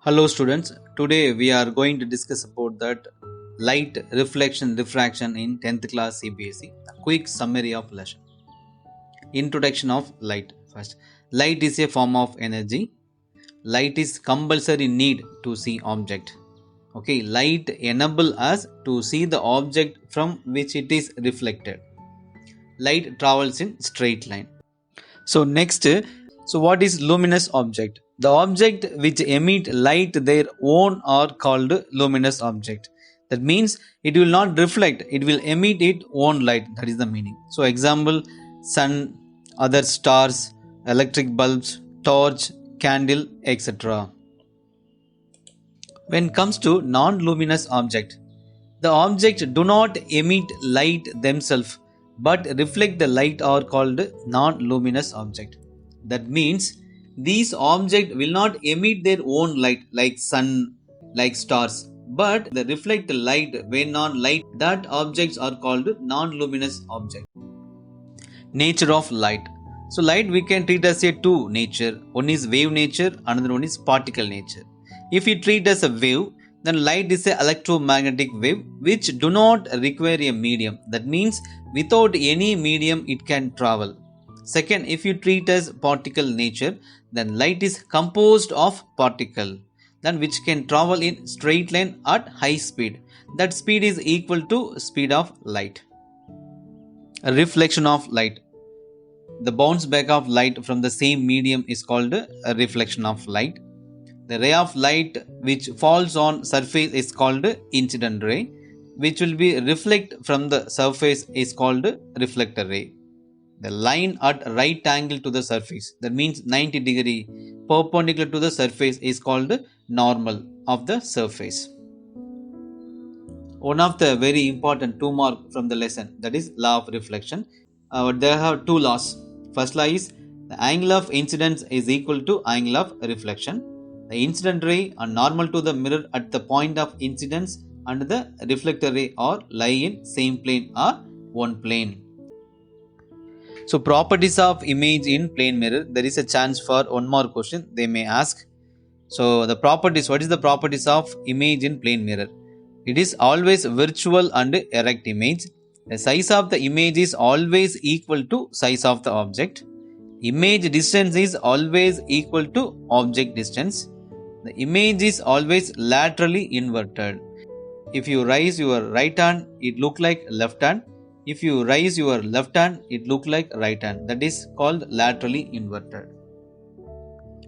Hello students, today we are going to discuss about that light reflection diffraction in 10th class CBSE. A quick summary of lesson. Introduction of light. First, light is a form of energy. Light is compulsory need to see object. Okay, light enable us to see the object from which it is reflected. Light travels in straight line. So next, what is luminous object? The object which emit light their own are called luminous object. That means it will not reflect, it will emit its own light. That is the meaning. So example, sun, other stars, electric bulbs, torch, candle, etc. When comes to non-luminous object, the object do not emit light themselves but reflect the light are called non-luminous object. That means these objects will not emit their own light like sun, like stars, but they reflect light when on light. That objects are called non-luminous object. Nature of light. So light we can treat as a two nature. One is wave nature, another one is particle nature. If we treat as a wave, then light is an electromagnetic wave which do not require a medium. That means without any medium it can travel. Second, if you treat as particle nature, then light is composed of particle, then which can travel in straight line at high speed. That speed is equal to speed of light. A reflection of light. The bounce back of light from the same medium is called a reflection of light. The ray of light which falls on surface is called incident ray, which will be reflect from the surface is called reflector ray. The line at right angle to the surface, that means 90 degree perpendicular to the surface, is called normal of the surface. One of the very important 2 mark from the lesson, that is law of reflection. There are two laws. First law is the angle of incidence is equal to angle of reflection. The incident ray are normal to the mirror at the point of incidence and the reflector ray are lie in same plane or one plane. So properties of image in plane mirror, there is a chance for one more question they may ask. So the properties, what is the properties of image in plane mirror? It is always virtual and erect image. The size of the image is always equal to size of the object. Image distance is always equal to object distance. The image is always laterally inverted. If you raise your right hand, it look like left hand. If you raise your left hand, it look like right hand. That is called laterally inverted.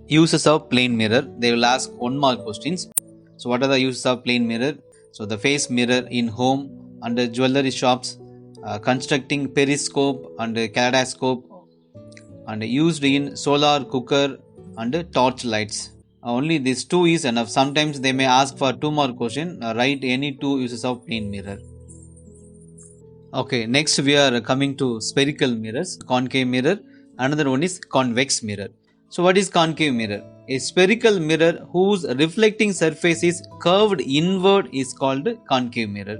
Uses of plane mirror. They will ask one more questions. So what are the uses of plane mirror? So the face mirror in home and jewelry shops, constructing periscope and kaleidoscope, and used in solar cooker and torch lights. Only these two is enough. Sometimes they may ask for 2 more questions. Write any 2 uses of plane mirror. Okay, next we are coming to spherical mirrors, concave mirror. Another one is convex mirror. So what is concave mirror? A spherical mirror whose reflecting surface is curved inward is called concave mirror,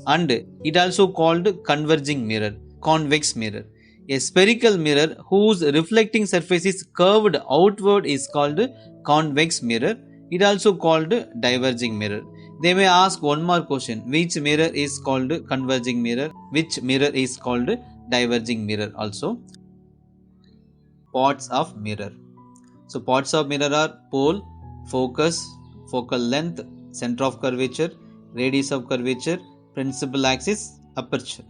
and it also called converging mirror, convex mirror. A spherical mirror whose reflecting surface is curved outward is called convex mirror. It also called diverging mirror. They may ask one more question. Which mirror is called converging mirror? Which mirror is called diverging mirror also? Parts of mirror. So parts of mirror are pole, focus, focal length, center of curvature, radius of curvature, principal axis, aperture.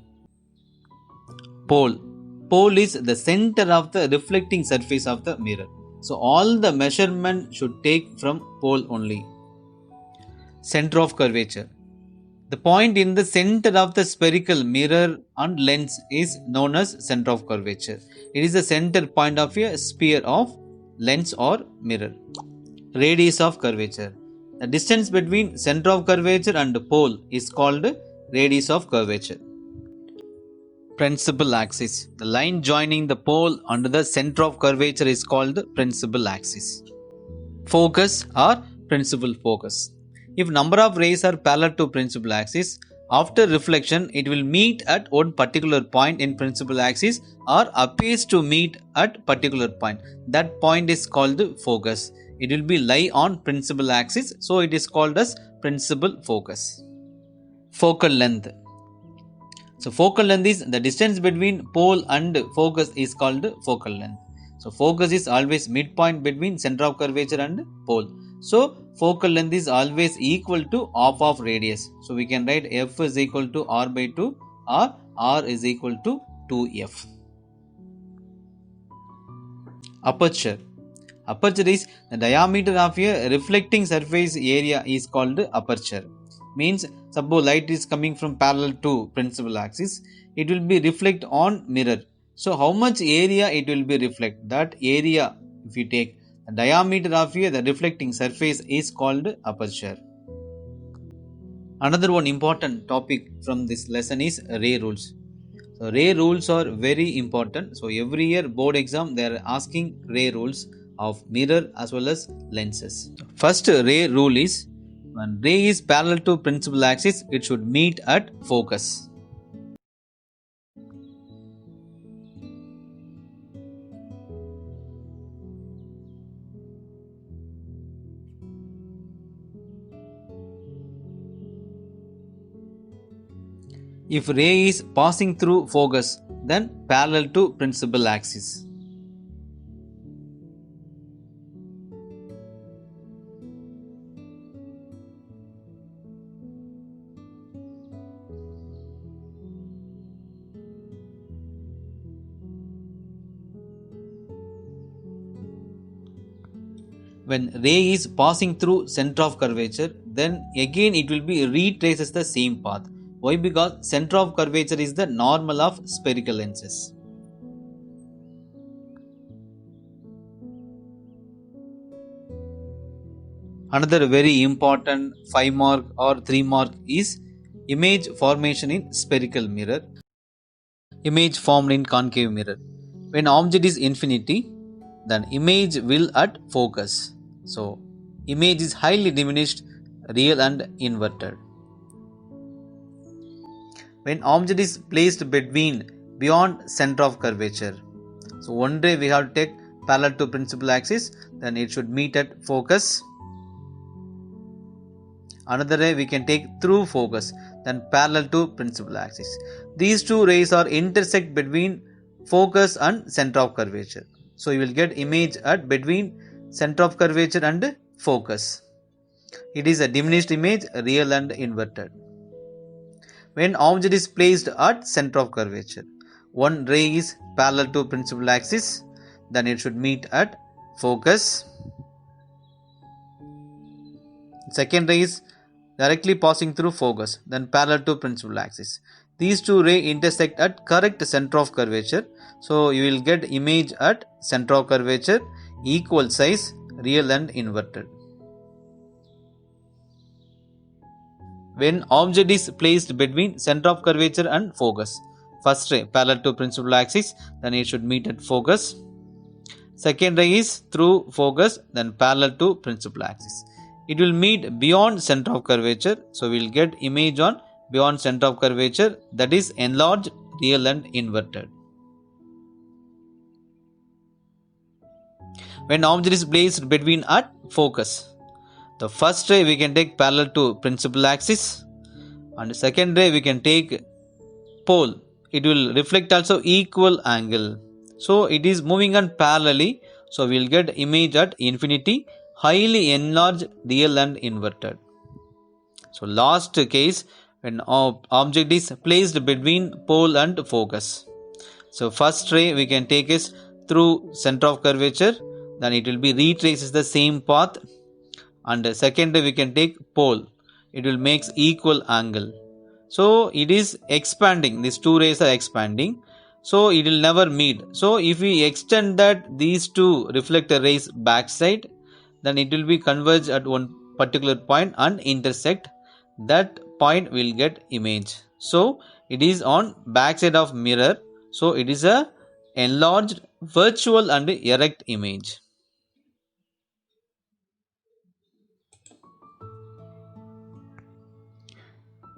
Pole. Pole is the center of the reflecting surface of the mirror. So all the measurement should take from pole only. Center of curvature. The point in the center of the spherical mirror and lens is known as center of curvature. It is the center point of a sphere of lens or mirror. Radius of curvature. The distance between center of curvature and pole is called radius of curvature. Principal axis. The line joining the pole and the center of curvature is called principal axis. Focus or principal focus. If number of rays are parallel to principal axis, after reflection it will meet at one particular point in principal axis or appears to meet at particular point. That point is called focus. it will be lie on principal axis, so it is called as principal focus. Focal length. So focal length is the distance between pole and focus is called focal length. So focus is always midpoint between center of curvature and pole. So focal length is always equal to half of radius. So we can write f is equal to r by 2 or r is equal to 2f. Aperture. Aperture is the diameter of a reflecting surface area is called aperture. Means suppose light is coming from parallel to principal axis, it will be reflect on mirror. So how much area it will be reflect? That area, if you take the diameter of the reflecting surface is called aperture. Another one important topic from this lesson is ray rules. So ray rules are very important. So every year board exam they are asking ray rules of mirror as well as lenses. First ray rule is, when ray is parallel to principal axis, it should meet at focus. If ray is passing through focus, then parallel to principal axis. When ray is passing through center of curvature, then again it will be retraces the same path. Why? Because center of curvature is the normal of spherical lenses. Another very important 5 mark or 3 mark is image formation in spherical mirror, image formed in concave mirror. When object is infinity, then image will at focus. So image is highly diminished, real and inverted. When object is placed between beyond center of curvature, so one ray we have to take parallel to principal axis, then it should meet at focus. Another ray we can take through focus, then parallel to principal axis. These two rays are intersect between focus and center of curvature. So you will get image at between center of curvature and focus. It is a diminished image, real and inverted. When object is placed at center of curvature, one ray is parallel to principal axis, then it should meet at focus. Second ray is directly passing through focus, then parallel to principal axis. These two rays intersect at correct center of curvature. So you will get image at center of curvature, equal size, real and inverted. When object is placed between center of curvature and focus, first ray parallel to principal axis, then it should meet at focus. Second ray is through focus, then parallel to principal axis. It will meet beyond center of curvature, so we will get image on beyond center of curvature, that is enlarged, real and inverted. When object is placed between at focus, the first ray we can take parallel to principal axis, and second ray we can take pole. It will reflect also equal angle, so it is moving on parallelly, so we will get image at infinity, highly enlarged, real and inverted. So last case, when object is placed between pole and focus, so first ray we can take is through center of curvature, then it will be retraces the same path, and second ray we can take pole, it will makes equal angle, so it is expanding, these two rays are expanding, so it will never meet. So if we extend that these two reflector rays backside, then it will be converge at one particular point and intersect, that point will get image. So it is on backside of mirror, so it is a enlarged, virtual and erect image.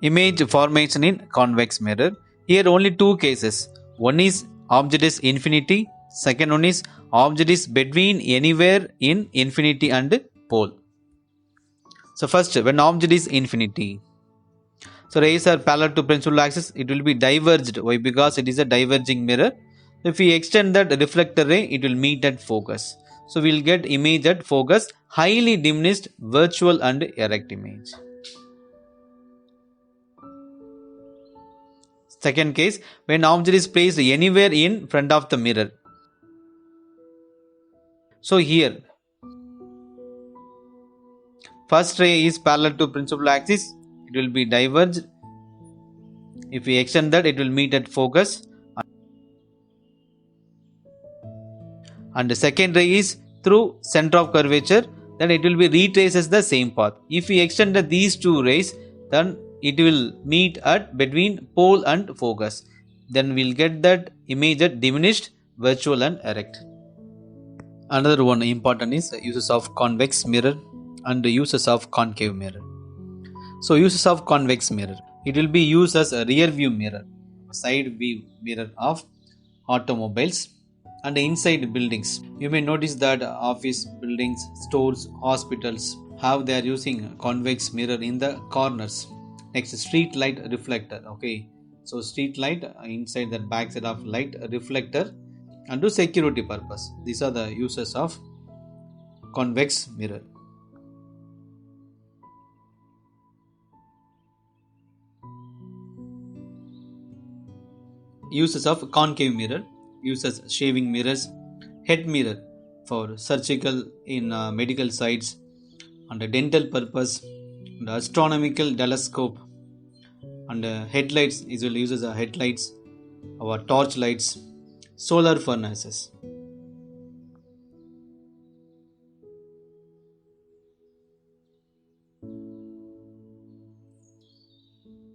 Image formation in convex mirror. Here only two cases. One is object is infinity, Second one is object is between anywhere in infinity and pole. So first, when object is infinity, so rays are parallel to principal axis, it will be diverged. Why? Because it is a diverging mirror. If we extend that reflector ray, it will meet at focus. So we will get image at focus, highly diminished, virtual and erect image. Second case, when object is placed anywhere in front of the mirror. So here, first ray is parallel to principal axis, it will be diverged. If we extend that, it will meet at focus. And the second ray is through center of curvature, then it will be retraces the same path. If we extend these two rays, then it will meet at between pole and focus. Then we'll get that image at diminished, virtual and erect. Another one important is uses of convex mirror and the uses of concave mirror. So uses of convex mirror, it will be used as a rear view mirror, side view mirror of automobiles and inside buildings. You may notice that office buildings, stores, hospitals have they are using convex mirror in the corners. Next, street light reflector. Okay, so street light inside that back side of light reflector and to security purpose. These are the uses of convex mirror. Uses of concave mirror, uses shaving mirrors, head mirror for surgical in medical sites and dental purpose, and astronomical telescope, and headlights usually uses headlights or torch lights, solar furnaces.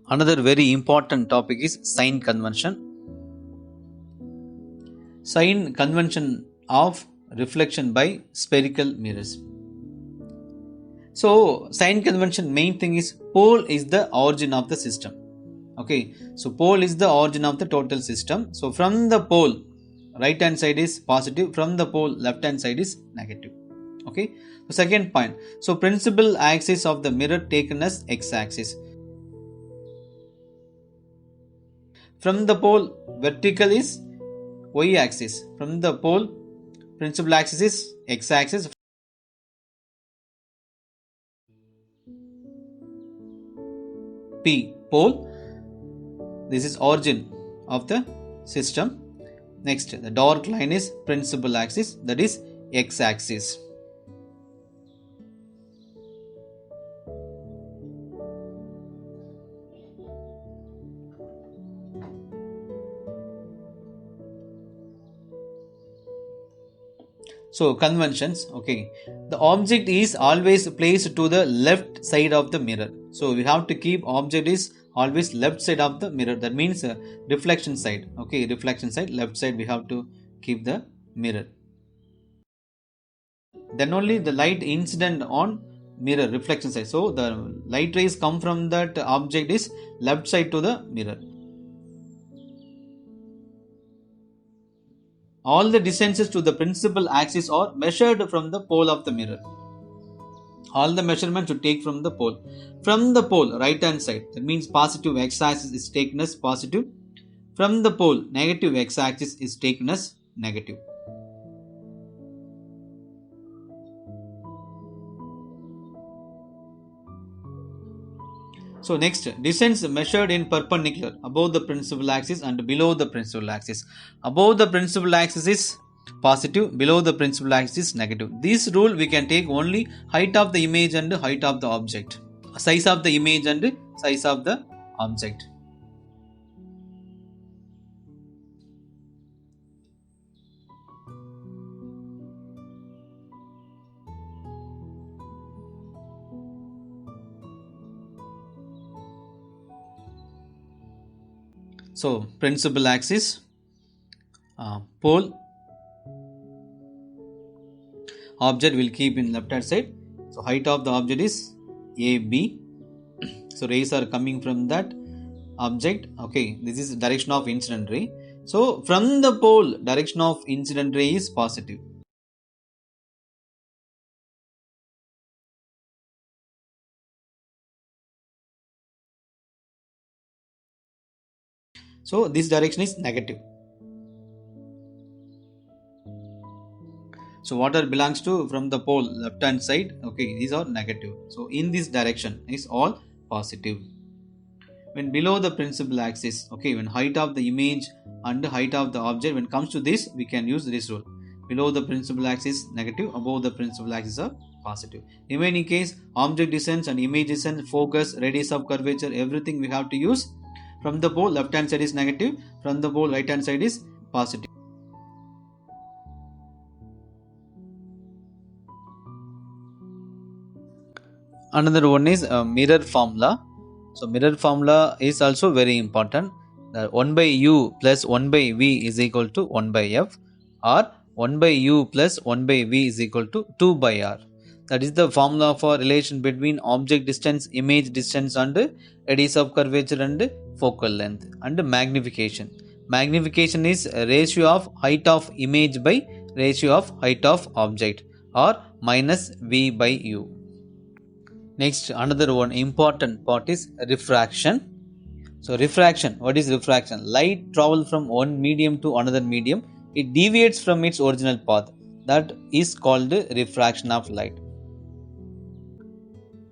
Another very important topic is sign convention. Sign convention of reflection by spherical mirrors. So sign convention main thing is pole is the origin of the system. Okay, so pole is the origin of the total system. So from the pole right hand side is positive, from the pole left hand side is negative. Okay, the second point, so principal axis of the mirror taken as x-axis. From the pole vertical is y-axis, from the pole principal axis is x-axis. P pole, this is origin of the system. Next, the dark line is principal axis, that is x-axis. So conventions, okay, the object is always placed to the left side of the mirror. So we have to keep object is always left side of the mirror. That means reflection side. Okay, reflection side, left side we have to keep the mirror. Then only the light incident on mirror reflection side. So the light rays come from that object is left side to the mirror. All the distances to the principal axis are measured from the pole of the mirror. All the measurements to take from the pole. From the pole, right hand side, that means positive x-axis is taken as positive. From the pole, negative x-axis is taken as negative. So next, distance measured in perpendicular above the principal axis and below the principal axis. Above the principal axis is positive, below the principal axis is negative. This rule we can take only height of the image and height of the object. Size of the image and size of the object. So principal axis, pole, object will keep in left hand side. So height of the object is AB. So rays are coming from that object. Okay, this is direction of incident ray. So from the pole, direction of incident ray is positive. So this direction is negative. So water belongs to from the pole left hand side. Okay, these are negative. So in this direction is all positive. When below the principal axis, okay, when height of the image and height of the object, when it comes to this, we can use this rule. Below the principal axis negative, above the principal axis are positive. Remaining case, object distance and image distance, focus, radius of curvature, everything we have to use. From the pole left hand side is negative, from the pole right hand side is positive. Another one is mirror formula. So mirror formula is also very important. 1 by u plus 1 by v is equal to 1 by f, or 1 by u plus 1 by v is equal to 2 by r. That is the formula for relation between object distance, image distance, and radius of curvature and focal length. And magnification. Magnification is a ratio of height of image by ratio of height of object, or minus v by u. Next, another one important part is refraction. So refraction, what is refraction? Light travels from one medium to another medium. It deviates from its original path. That is called refraction of light.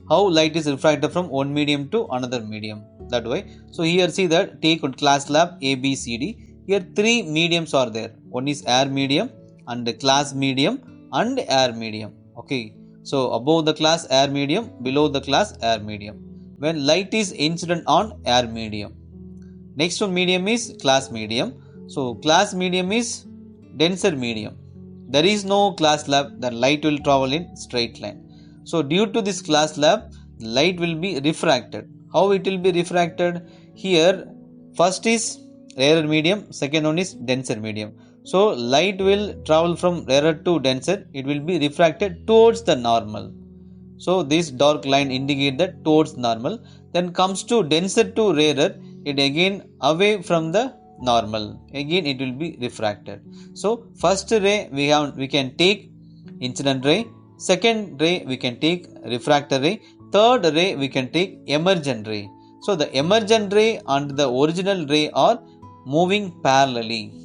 How light is refracted from one medium to another medium? That way. So here see that, take on class lab A, B, C, D. Here three mediums are there. One is air medium, and class medium, and air medium. Okay. So above the class air medium, below the class air medium. When light is incident on air medium. Next one medium is class medium. So class medium is denser medium. There is no class lab, the light will travel in straight line. So due to this class lab, light will be refracted. How it will be refracted? Here first is rarer medium, second one is denser medium. So light will travel from rarer to denser, it will be refracted towards the normal. So this dark line indicate that towards normal. Then comes to denser to rarer, it again away from the normal. Again it will be refracted. So first ray we can take incident ray, second ray we can take refractor ray, third ray we can take emergent ray. So the emergent ray and the original ray are moving parallelly.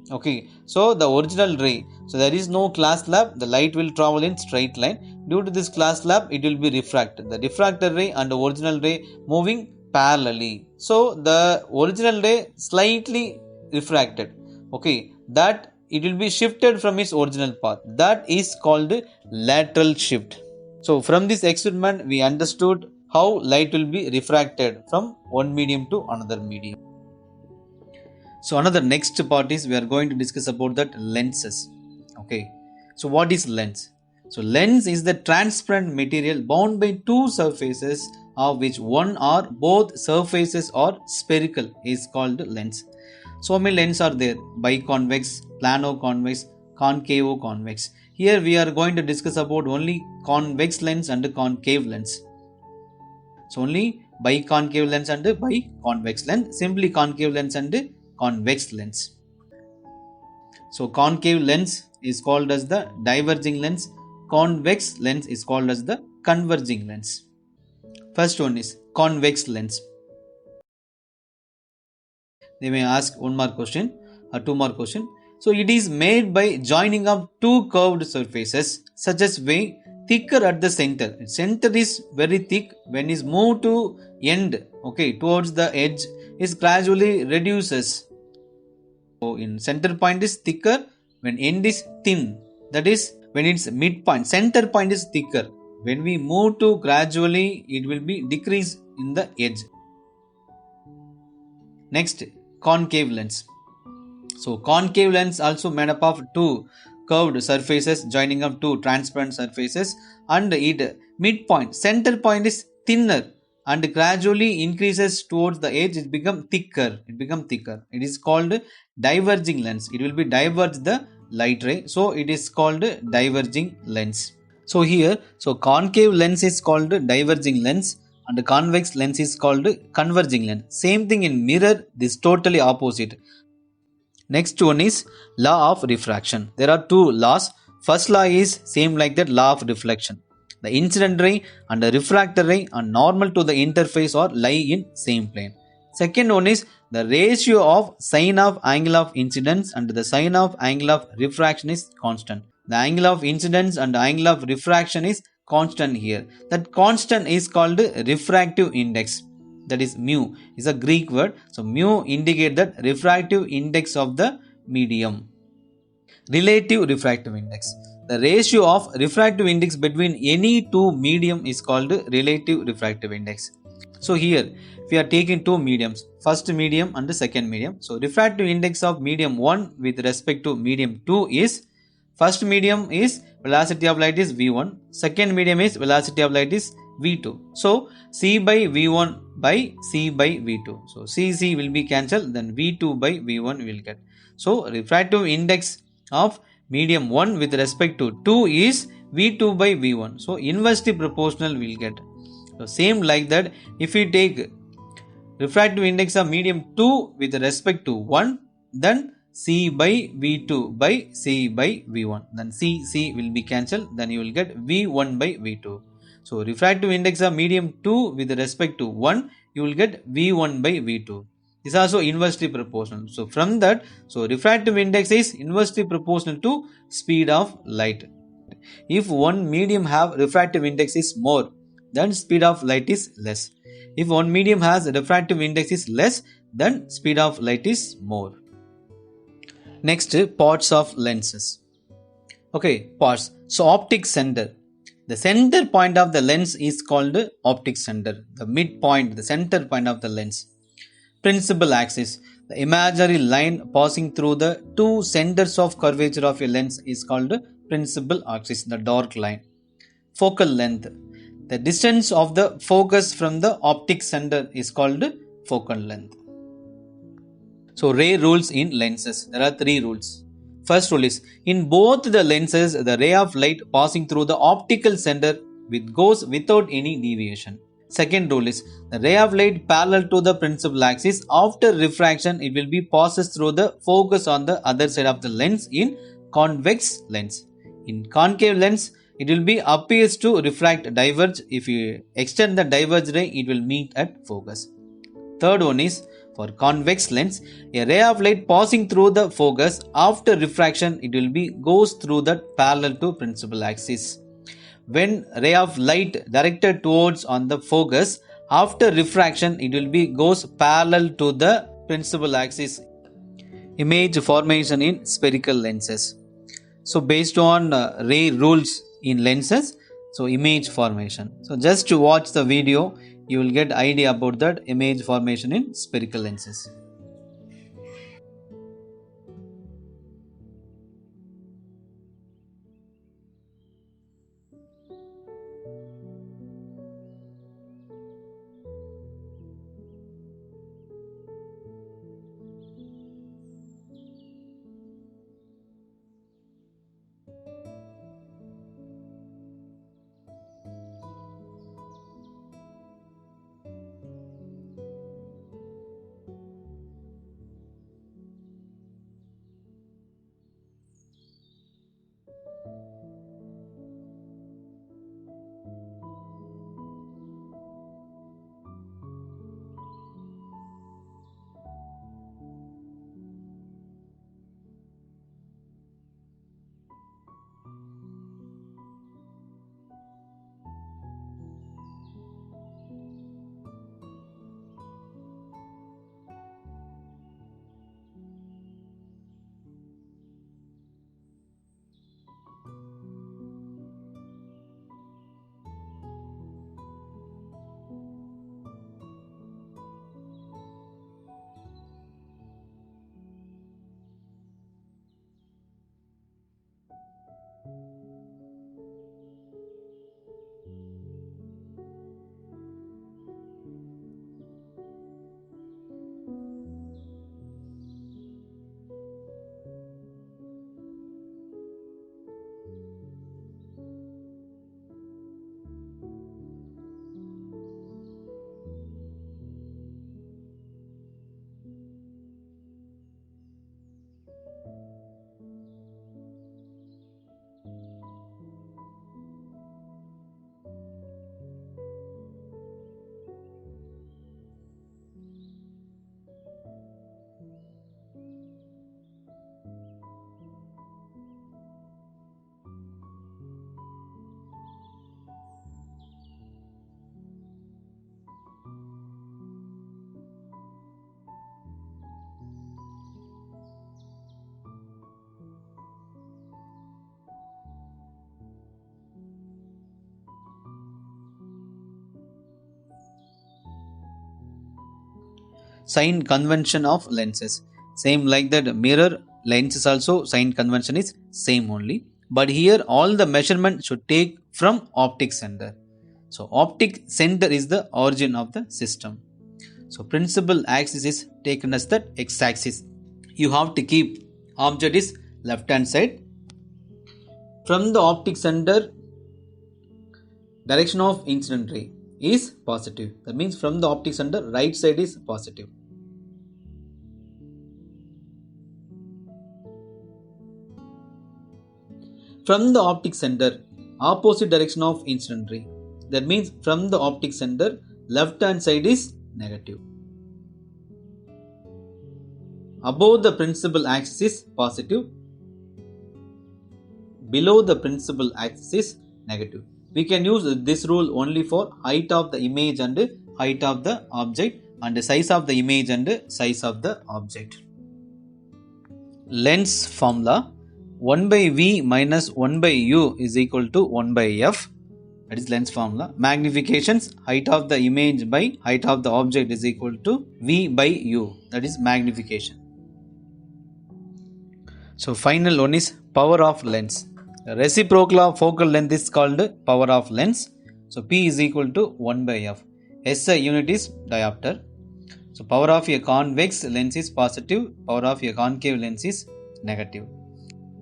Okay, so the original ray, so there is no class lab, the light will travel in straight line. Due to this class lab, it will be refracted. The refractor ray and the original ray moving parallelly. So the original ray slightly refracted. Okay, that it will be shifted from its original path. That is called lateral shift. So from this experiment, we understood how light will be refracted from one medium to another medium. So another next part is we are going to discuss about that lenses. Okay. So what is lens? So lens is the transparent material bound by two surfaces of which one or both surfaces are spherical is called lens. So many lenses are there: biconvex, plano-convex, concavo-convex. Here we are going to discuss about only convex lens and concave lens. So only biconcave lens and biconvex lens, simply concave lens and convex lens. So concave lens is called as the diverging lens, convex lens is called as the converging lens. First one is convex lens. They may ask one more question or two more question. So it is made by joining of two curved surfaces such as way thicker at the center. Center is very thick. When is moved to end, okay, towards the edge, is gradually reduces. So in center point is thicker, when end is thin. That is when its midpoint, center point is thicker. When we move to gradually, it will be decrease in the edge. Next, concave lens. So concave lens also made up of two curved surfaces joining up two transparent surfaces, and it midpoint, center point is thinner and gradually increases towards the edge. It become thicker. It is called diverging lens. It will be diverge the light ray. So it is called diverging lens. So here, so concave lens is called diverging lens and convex lens is called converging lens. Same thing in mirror, this totally opposite. Next one is law of refraction. There are two laws. First law is same like that, law of reflection. The incident ray and the refractor ray are normal to the interface or lie in same plane. Second one is the ratio of sine of angle of incidence and the sine of angle of refraction is constant. The angle of incidence and angle of refraction is constant here. That constant is called refractive index. That is mu is a Greek word. So mu indicate that refractive index of the medium. Relative refractive index. The ratio of refractive index between any two medium is called relative refractive index. So here we are taking two mediums, first medium and the second medium. So refractive index of medium 1 with respect to medium 2 is, first medium is velocity of light is v1, second medium is velocity of light is v2. So c by v1 by c by v2. So c will be cancelled, then v2 by v1 will get. So refractive index of medium 1 with respect to 2 is v2 by v1. So inversely proportional will get. So same like that, if we take refractive index of medium 2 with respect to 1, then c by v2 by c by v1. Then c will be cancelled, then you will get v1 by v2. So refractive index of medium 2 with respect to 1, you will get v1 by v2. This is also inversely proportional. So from that, so refractive index is inversely proportional to speed of light. If one medium have refractive index is more, then speed of light is less. If one medium has refractive index is less, then speed of light is more. Next, parts of lenses. Okay, parts. So optic center. The center point of the lens is called optic center. The midpoint, the center point of the lens. Principal axis. The imaginary line passing through the two centers of curvature of a lens is called principal axis, the dark line. Focal length. The distance of the focus from the optic center is called focal length. So ray rules in lenses. There are three rules. First rule is, in both the lenses, the ray of light passing through the optical center goes without any deviation. Second rule is, the ray of light parallel to the principal axis, after refraction it will be passes through the focus on the other side of the lens in convex lens. In concave lens, it will be appears to refract diverge. If you extend the diverge ray, it will meet at focus. Third one is, for convex lens, a ray of light passing through the focus, after refraction it will be goes through the parallel to principal axis. When ray of light directed towards on the focus, after refraction it will be goes parallel to the principal axis. Image formation in spherical lenses. So based on ray rules in lenses, so image formation. So just to watch the video, you will get idea about that image formation in spherical lenses. sign convention of lenses. Same like that mirror lenses also sign convention is same only. But here all the measurement should take from optic center. So optic center is the origin of the system. So principal axis is taken as the x-axis. You have to keep object is left hand side. From the optic center, direction of incident ray is positive. That means from the optic center, right side is positive. From the optic center, opposite direction of incident ray. That means from the optic center, left hand side is negative. Above the principal axis is positive. Below the principal axis is negative. We can use this rule only for height of the image and height of the object, and the size of the image and size of the object. Lens formula: 1 by V minus 1 by U is equal to 1 by F. That is lens formula. Magnifications: height of the image by height of the object is equal to V by U. That is magnification. So final one is power of lens. The reciprocal of focal length is called power of lens. So P is equal to 1 by F. SI unit is diopter. So power of a convex lens is positive, power of a concave lens is negative.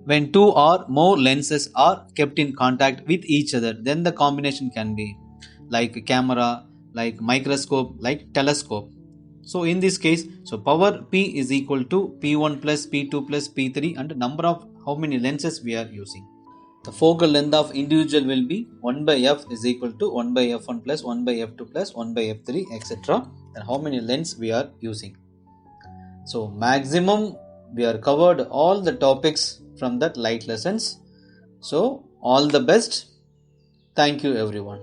When two or more lenses are kept in contact with each other, then the combination can be like camera, like microscope, like telescope. So in this case, so power P is equal to P1 plus P2 plus P3 and number of how many lenses we are using. The focal length of individual will be 1 by F is equal to 1 by F1 plus 1 by F2 plus 1 by F3 etc. And how many lens we are using. So maximum we are covered all the topics from that light lessons. So all the best. Thank you everyone.